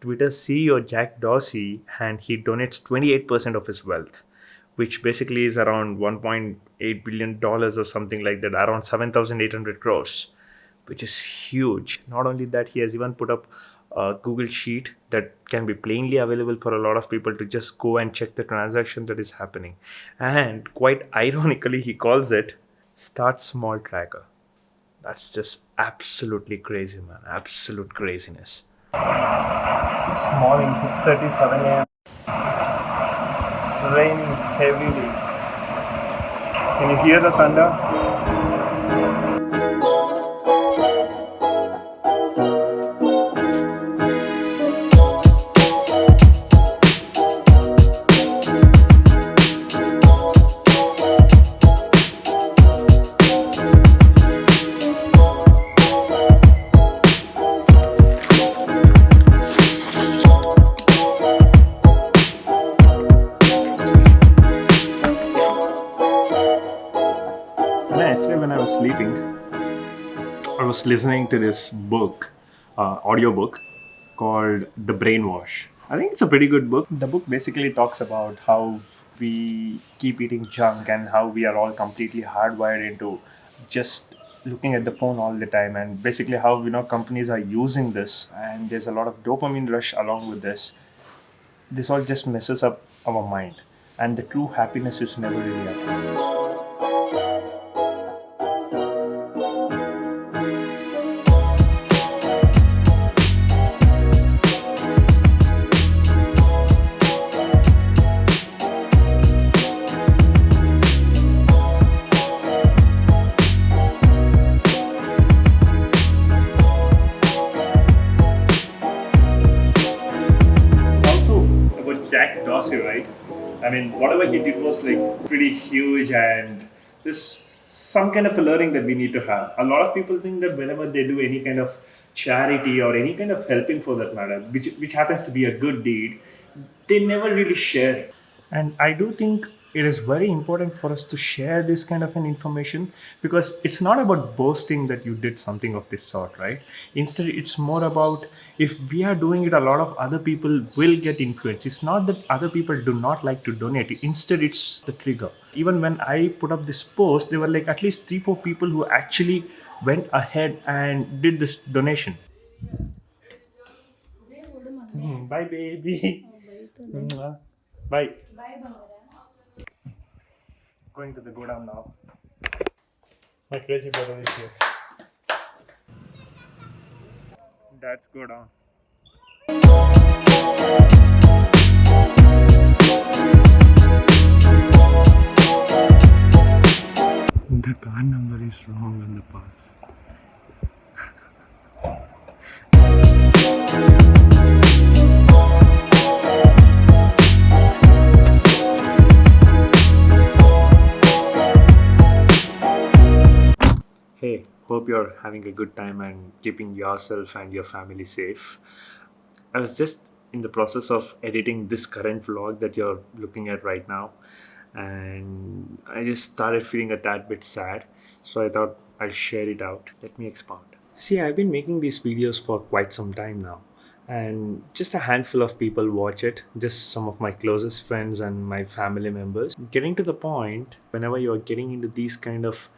Twitter CEO Jack Dorsey, and he donates 28% of his wealth, which basically is around $1.8 billion or something like that, around 7,800 crores, which is huge. Not only that, he has even put up a Google Sheet that can be plainly available for a lot of people to just go and check the transaction that is happening. And quite ironically, he calls it Start Small Tracker. That's just absolutely crazy, man. Absolute craziness. It's morning, 6:37 a.m. Raining heavily. Can you hear the thunder? Yesterday, when I was sleeping, I was listening to this book, audiobook called The Brainwash. I think it's a pretty good book. The book basically talks about how we keep eating junk and how we are all completely hardwired into just looking at the phone all the time, and basically how companies are using this, and there's a lot of dopamine rush along with this. This all just messes up our mind, and the true happiness is never really up. Also about Jack Dorsey, right? I mean, whatever he did was like pretty huge, and this some kind of a learning that we need to have. A lot of people think that whenever they do any kind of charity or any kind of helping for that matter, which happens to be a good deed, they never really share it. And I do think it is very important for us to share this kind of an information, because it's not about boasting that you did something of this sort, right? Instead, it's more about, if we are doing it, a lot of other people will get influenced. It's not that other people do not like to donate. Instead, it's the trigger. Even when I put up this post, there were like at least 3 4 people who actually went ahead and did this donation. Bye, baby. Mwah. Bye. Going to the go down now. My crazy brother is here. Dad's go down. The car number is wrong on the pass. Hey, hope you're having a good time and keeping yourself and your family safe. I was just in the process of editing this current vlog that you're looking at right now, and I just started feeling a tad bit sad, so I thought I'll share it out. Let me expound. See, I've been making these videos for quite some time now, and just a handful of people watch it, just some of my closest friends and my family members. Getting to the point, whenever you're getting into these kind of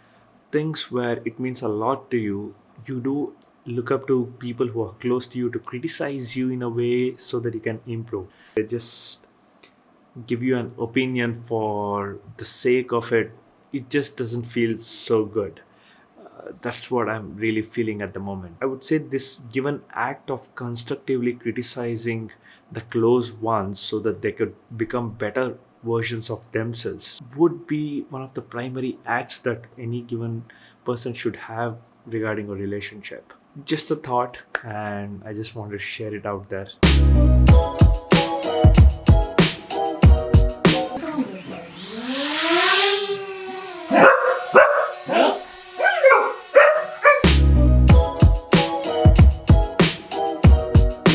things where it means a lot to you, you do look up to people who are close to you to criticize you in a way so that you can improve. They just give you an opinion for the sake of it. It just doesn't feel so good. That's what I'm really feeling at the moment. I would say this given act of constructively criticizing the close ones so that they could become better versions of themselves would be one of the primary acts that any given person should have regarding a relationship. Just a thought, and I just wanted to share it out there.